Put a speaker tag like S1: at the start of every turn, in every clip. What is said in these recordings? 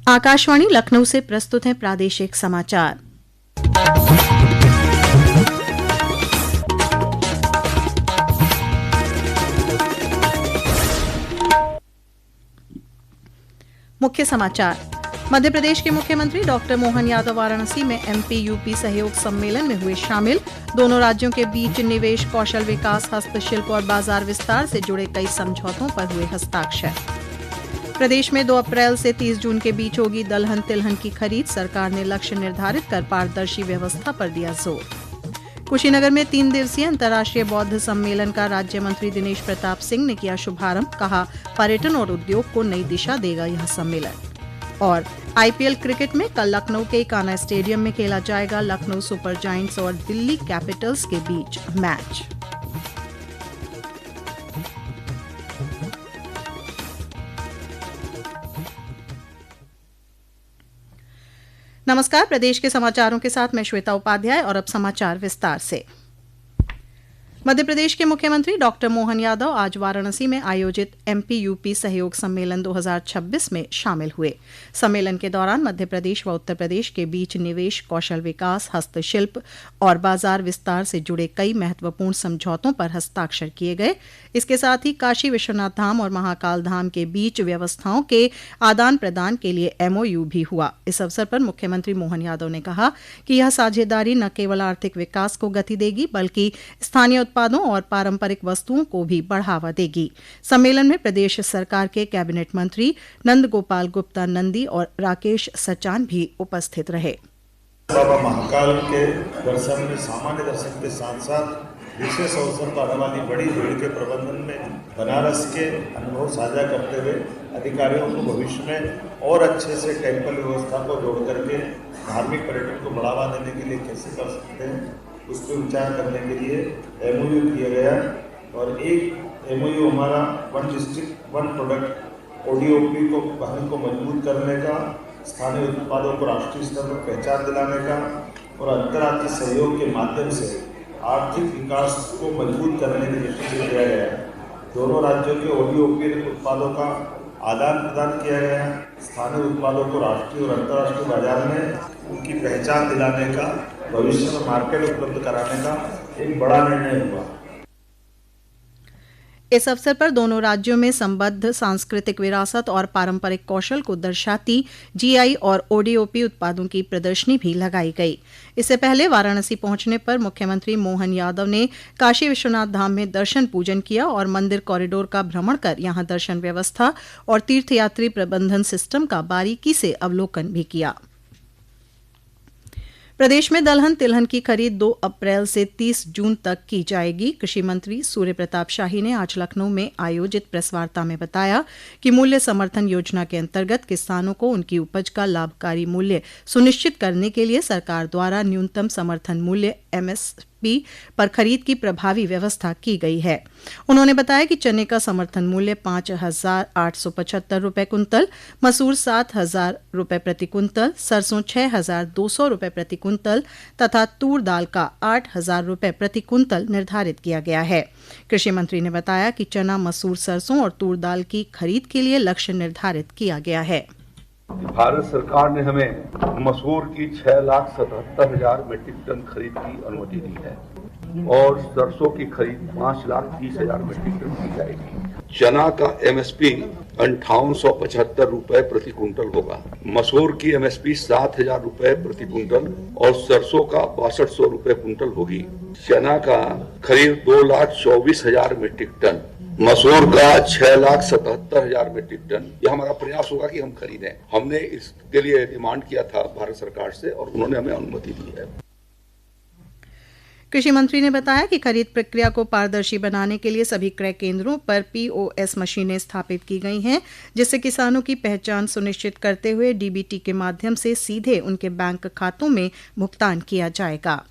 S1: आकाशवाणी लखनऊ से प्रस्तुत हैं प्रादेशिक समाचार। मुख्य समाचार। मध्य प्रदेश के मुख्यमंत्री डॉक्टर मोहन यादव वाराणसी में एमपी यूपी सहयोग सम्मेलन में हुए शामिल। दोनों राज्यों के बीच निवेश, कौशल विकास, हस्तशिल्प और बाजार विस्तार से जुड़े कई समझौतों पर हुए हस्ताक्षर। प्रदेश में 2 अप्रैल से 30 जून के बीच होगी दलहन तिलहन की खरीद। सरकार ने लक्ष्य निर्धारित कर पारदर्शी व्यवस्था पर दिया जोर। कुशीनगर में 3 दिवसीय अंतर्राष्ट्रीय बौद्ध सम्मेलन का राज्य मंत्री दिनेश प्रताप सिंह ने किया शुभारंभ। कहा, पर्यटन और उद्योग को नई दिशा देगा यह सम्मेलन। और आईपीएल क्रिकेट में कल लखनऊ के कान्हा स्टेडियम में खेला जाएगा लखनऊ सुपर जायंट्स और दिल्ली कैपिटल्स के बीच मैच। नमस्कार, प्रदेश के समाचारों के साथ मैं श्वेता उपाध्याय और अब समाचार विस्तार से। मध्य प्रदेश के मुख्यमंत्री डॉक्टर मोहन यादव आज वाराणसी में आयोजित एमपी यूपी सहयोग सम्मेलन 2026 में शामिल हुए। सम्मेलन के दौरान मध्य प्रदेश व उत्तर प्रदेश के बीच निवेश, कौशल विकास, हस्तशिल्प और बाजार विस्तार से जुड़े कई महत्वपूर्ण समझौतों पर हस्ताक्षर किए गए। इसके साथ ही काशी विश्वनाथ धाम और महाकाल धाम के बीच व्यवस्थाओं के आदान प्रदान के लिए एमओयू भी हुआ। इस अवसर पर मुख्यमंत्री मोहन यादव ने कहा कि यह साझेदारी न केवल आर्थिक विकास को गति देगी बल्कि स्थानीय उत्पादों और पारंपरिक वस्तुओं को भी बढ़ावा देगी। सम्मेलन में प्रदेश सरकार के कैबिनेट मंत्री नंद गोपाल गुप्ता नंदी और राकेश सचान भी उपस्थित रहे।
S2: बाबा महाकाल के दर्शन में सामान्य दर्शन के साथ साथ विशेष अवसर पर आने वाली बड़ी भीड़ के प्रबंधन में बनारस के अनुभव साझा करते हुए अधिकारियों को भविष्य में और अच्छे से टेम्पल व्यवस्था को जोड़ करके धार्मिक पर्यटन को बढ़ावा देने के लिए कैसे कर सकते हैं उस पर विचार करने के लिए एमओयू किया गया। और एक एमओयू हमारा 1 डिस्ट्रिक्ट 1 प्रोडक्ट ओडीओपी को पहल को मजबूत करने का, स्थानीय उत्पादों को राष्ट्रीय स्तर पर पहचान दिलाने का और अंतर्राज्यीय सहयोग के माध्यम से आर्थिक विकास को मजबूत करने की दृष्टि से किया गया। दोनों राज्यों के ओडीओपी उत्पादों का आदान प्रदान किया गया। स्थानीय उत्पादों को राष्ट्रीय और अंतर्राष्ट्रीय बाजार में उनकी पहचान दिलाने का, भविष्य में मार्केट उपलब्ध कराने का एक बड़ा निर्णय हुआ।
S1: इस अवसर पर दोनों राज्यों में संबद्ध सांस्कृतिक विरासत और पारंपरिक कौशल को दर्शाती जीआई और ओडीओपी उत्पादों की प्रदर्शनी भी लगाई गई। इससे पहले वाराणसी पहुंचने पर मुख्यमंत्री मोहन यादव ने काशी विश्वनाथ धाम में दर्शन पूजन किया और मंदिर कॉरिडोर का भ्रमण कर यहां दर्शन व्यवस्था और तीर्थयात्री प्रबंधन सिस्टम का बारीकी से अवलोकन भी किया। प्रदेश में दलहन तिलहन की खरीद 2 अप्रैल से 30 जून तक की जाएगी। कृषि मंत्री सूर्य प्रताप शाही ने आज लखनऊ में आयोजित प्रेस वार्ता में बताया कि मूल्य समर्थन योजना के अंतर्गत किसानों को उनकी उपज का लाभकारी मूल्य सुनिश्चित करने के लिए सरकार द्वारा न्यूनतम समर्थन मूल्य एमएसपी पर खरीद की प्रभावी व्यवस्था की गई है। उन्होंने बताया कि चने का समर्थन मूल्य 5,875 रुपए कुंतल, मसूर 7,000 रुपए प्रति कुंतल, सरसों 6,200 रुपए प्रति कुंतल तथा तूर दाल का 8,000 रुपए प्रति कुंतल निर्धारित किया गया है। कृषि मंत्री ने बताया कि चना, मसूर, सरसों और तूर दाल की खरीद के लिए लक्ष्य निर्धारित किया गया है।
S3: भारत सरकार ने हमें मसूर की 6,77,000 मीट्रिक टन खरीद की अनुमति दी है और सरसों की खरीद 5,30,000 मीट्रिक टन की जाएगी। चना का एमएसपी 5,875 रुपए प्रति कुंटल होगा, मसूर की एमएसपी 7,000 रुपए प्रति कुंटल और सरसों का 6,200 रुपए कुंटल होगी। चना का खरीद 2,24,000 मीट्रिक टन, मसूर का 6,77,000 मीट्रिक टन। यह हमारा प्रयास होगा कि हम खरीदें। हमने इसके लिए डिमांड किया था भारत सरकार से और उन्होंने हमें अनुमति दी है।
S1: कृषि मंत्री ने बताया कि खरीद प्रक्रिया को पारदर्शी बनाने के लिए सभी क्रय केंद्रों पर पीओएस मशीनें स्थापित की गई हैं, जिससे किसानों की पहचान सुनिश्चित करते हुए डीबीटी के माध्यम से सीधे उनके बैंक खातों में भुगतान किया जाएगा।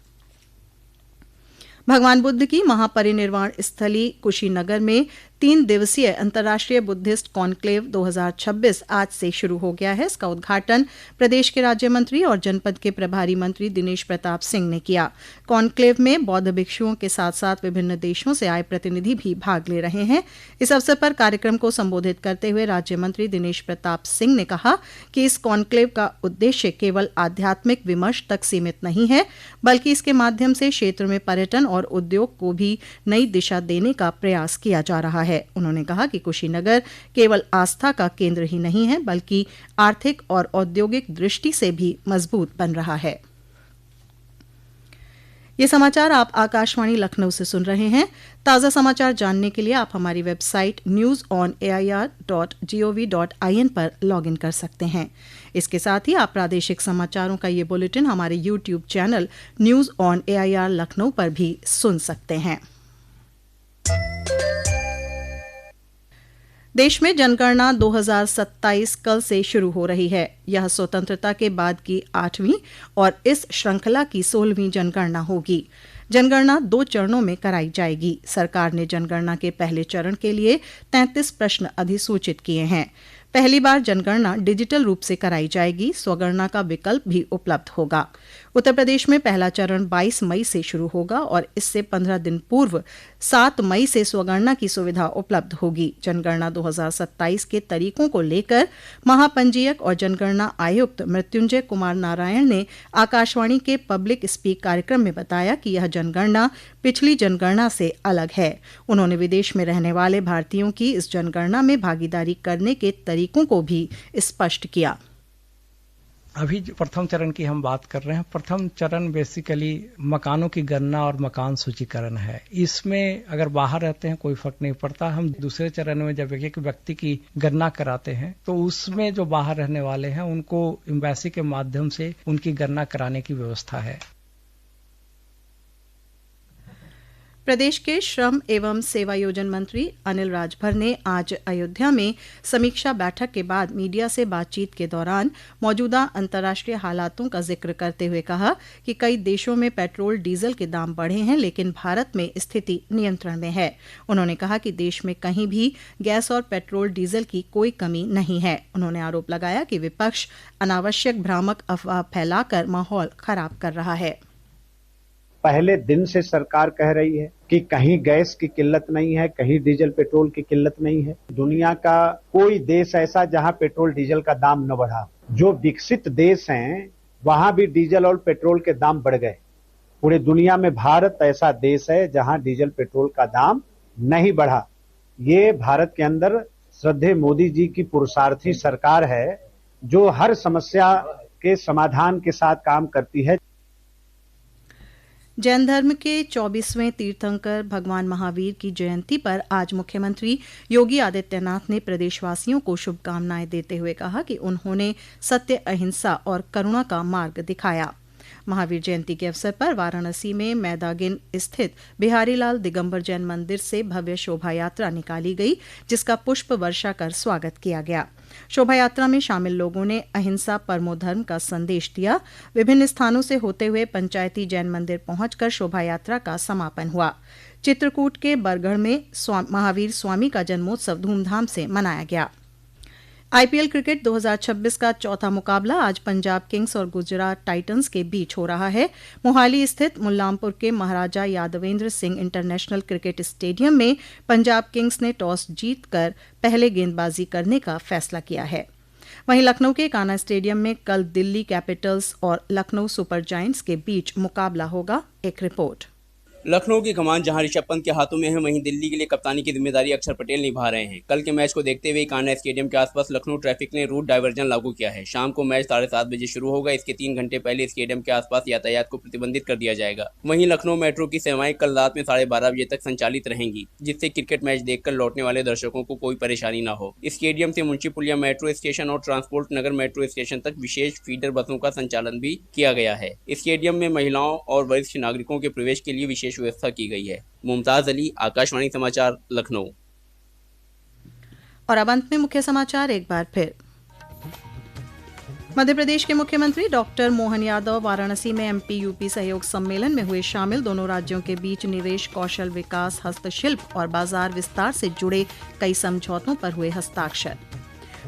S1: भगवान बुद्ध की महापरिनिर्वाण स्थली कुशीनगर में 3 दिवसीय अंतर्राष्ट्रीय बुद्धिस्ट कॉन्क्लेव 2026 आज से शुरू हो गया है। इसका उद्घाटन प्रदेश के राज्य मंत्री और जनपद के प्रभारी मंत्री दिनेश प्रताप सिंह ने किया। कॉन्क्लेव में बौद्ध भिक्षुओं के साथ साथ विभिन्न देशों से आए प्रतिनिधि भी भाग ले रहे हैं। इस अवसर पर कार्यक्रम को संबोधित करते हुए राज्य मंत्री दिनेश प्रताप सिंह ने कहा कि इस कॉन्क्लेव का उद्देश्य केवल आध्यात्मिक विमर्श तक सीमित नहीं है, बल्कि इसके माध्यम से क्षेत्र में पर्यटन और उद्योग को भी नई दिशा देने का प्रयास किया जा रहा है। उन्होंने कहा कि कुशीनगर केवल आस्था का केंद्र ही नहीं है, बल्कि आर्थिक और औद्योगिक दृष्टि से भी मजबूत बन रहा है। ये समाचार आप आकाशवाणी लखनऊ से सुन रहे हैं। ताज़ा समाचार जानने के लिए आप हमारी वेबसाइट newsonair.gov.in पर लॉगिन कर सकते हैं। इसके साथ ही आप प्रादेशिक समाचारों का ये बुलेटिन हमारे YouTube channel news on AIR Lucknow पर भी सुन सकते हैं। देश में जनगणना 2027 कल से शुरू हो रही है। यह स्वतंत्रता के बाद की 8वीं और इस श्रृंखला की 16वीं जनगणना होगी। जनगणना 2 चरणों में कराई जाएगी। सरकार ने जनगणना के पहले चरण के लिए 33 प्रश्न अधिसूचित किए हैं। पहली बार जनगणना डिजिटल रूप से कराई जाएगी। स्वगणना का विकल्प भी उपलब्ध होगा। उत्तर प्रदेश में पहला चरण 22 मई से शुरू होगा और इससे 15 दिन पूर्व 7 मई से स्वगणना की सुविधा उपलब्ध होगी। जनगणना 2027 के तरीकों को लेकर महापंजीयक और जनगणना आयुक्त मृत्युंजय कुमार नारायण ने आकाशवाणी के पब्लिक स्पीक कार्यक्रम में बताया कि यह जनगणना पिछली जनगणना से अलग है। उन्होंने विदेश में रहने वाले भारतीयों की इस जनगणना में भागीदारी करने के तरीकों को भी स्पष्ट किया।
S4: अभी जो प्रथम चरण की हम बात कर रहे हैं, प्रथम चरण बेसिकली मकानों की गणना और मकान सूचीकरण है। इसमें अगर बाहर रहते हैं कोई फर्क नहीं पड़ता। हम दूसरे चरण में जब एक व्यक्ति की गणना कराते हैं तो उसमें जो बाहर रहने वाले हैं उनको एम्बेसी के माध्यम से उनकी गणना कराने की व्यवस्था है।
S1: प्रदेश के श्रम एवं सेवायोजन मंत्री अनिल राजभर ने आज अयोध्या में समीक्षा बैठक के बाद मीडिया से बातचीत के दौरान मौजूदा अंतर्राष्ट्रीय हालातों का जिक्र करते हुए कहा कि कई देशों में पेट्रोल डीजल के दाम बढ़े हैं, लेकिन भारत में स्थिति नियंत्रण में है। उन्होंने कहा कि देश में कहीं भी गैस और पेट्रोल डीजल की कोई कमी नहीं है। उन्होंने आरोप लगाया कि विपक्ष अनावश्यक भ्रामक अफवाह फैलाकर माहौल खराब कर रहा है।
S5: पहले दिन से सरकार कह रही है कि कहीं गैस की किल्लत नहीं है, कहीं डीजल पेट्रोल की किल्लत नहीं है। दुनिया का कोई देश ऐसा जहां पेट्रोल डीजल का दाम न बढ़ा। जो विकसित देश हैं वहां भी डीजल और पेट्रोल के दाम बढ़ गए। पूरे दुनिया में भारत ऐसा देश है जहां डीजल पेट्रोल का दाम नहीं बढ़ा। ये भारत के अंदर श्रद्धेय मोदी जी की पुरुषार्थी सरकार है जो हर समस्या के समाधान के साथ काम करती है।
S1: जैन धर्म के 24वें तीर्थंकर भगवान महावीर की जयंती पर आज मुख्यमंत्री योगी आदित्यनाथ ने प्रदेशवासियों को शुभकामनाएं देते हुए कहा कि उन्होंने सत्य, अहिंसा और करुणा का मार्ग दिखाया। महावीर जयंती के अवसर पर वाराणसी में मैदागिन स्थित बिहारीलाल दिगंबर जैन मंदिर से भव्य शोभा यात्रा निकाली गई, जिसका पुष्प वर्षा कर स्वागत किया गया। शोभा यात्रा में शामिल लोगों ने अहिंसा परमो धर्म का संदेश दिया। विभिन्न स्थानों से होते हुए पंचायती जैन मंदिर पहुंचकर शोभा यात्रा का समापन हुआ। चित्रकूट के बरगढ़ में महावीर स्वामी का जन्मोत्सव धूमधाम से मनाया गया। IPL क्रिकेट 2026 का चौथा मुकाबला आज पंजाब किंग्स और गुजरात टाइटंस के बीच हो रहा है। मोहाली स्थित मुल्लामपुर के Maharaja Yadavindra Singh international cricket stadium में पंजाब किंग्स ने टॉस जीतकर पहले गेंदबाजी करने का फैसला किया है। वहीं लखनऊ के कान्हा स्टेडियम में कल दिल्ली कैपिटल्स और लखनऊ सुपर जायंट्स के बीच मुकाबला होगा। एक रिपोर्ट।
S6: लखनऊ की कमान जहां ऋषभ पंत के हाथों में है, वहीं दिल्ली के लिए कप्तानी की जिम्मेदारी अक्षर पटेल निभा रहे हैं। कल के मैच को देखते हुए कान्हा स्टेडियम के आसपास लखनऊ ट्रैफिक ने रूट डायवर्जन लागू किया है। शाम को मैच 7:30 बजे शुरू होगा। इसके 3 घंटे पहले स्टेडियम के आसपास यातायात को प्रतिबंधित कर दिया जाएगा। वहीं लखनऊ मेट्रो की सेवाएं कल रात में 12:30 बजे तक संचालित रहेंगी, जिससे क्रिकेट मैच देखकर लौटने वाले दर्शकों को कोई परेशानी न हो। स्टेडियम से मुंशी पुलिया मेट्रो स्टेशन और ट्रांसपोर्ट नगर मेट्रो स्टेशन तक विशेष फीडर बसों का संचालन भी किया गया है। स्टेडियम में महिलाओं और वरिष्ठ नागरिकों के प्रवेश के लिए विशेष व्यवस्था की गई है। मुमताज अली, आकाशवाणी समाचार, लखनऊ।
S1: और अब अंत में मुख्य समाचार एक बार फिर। मध्य प्रदेश के मुख्यमंत्री डॉक्टर मोहन यादव वाराणसी में एमपी यूपी सहयोग सम्मेलन में हुए शामिल। दोनों राज्यों के बीच निवेश, कौशल विकास, हस्तशिल्प और बाजार विस्तार से जुड़े कई समझौतों पर हुए हस्ताक्षर।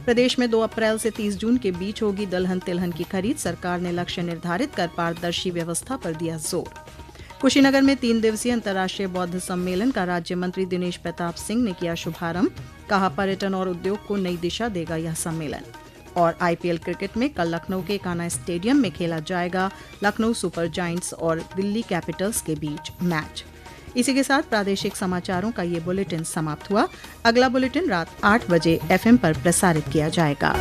S1: प्रदेश में 2 अप्रैल से 30 जून के बीच होगी दलहन तिलहन की खरीद। सरकार ने लक्ष्य निर्धारित कर पारदर्शी व्यवस्था पर दिया जोर। कुशीनगर में 3 दिवसीय अंतर्राष्ट्रीय बौद्ध सम्मेलन का राज्य मंत्री दिनेश प्रताप सिंह ने किया शुभारंभ। कहा, पर्यटन और उद्योग को नई दिशा देगा यह सम्मेलन। और आईपीएल क्रिकेट में कल लखनऊ के कान्हा स्टेडियम में खेला जाएगा लखनऊ सुपर जायंट्स और दिल्ली कैपिटल्स के बीच मैच। इसी के साथ प्रादेशिक समाचारों का ये बुलेटिन समाप्त हुआ। अगला बुलेटिन रात 8 बजे एफएम पर प्रसारित किया जाएगा।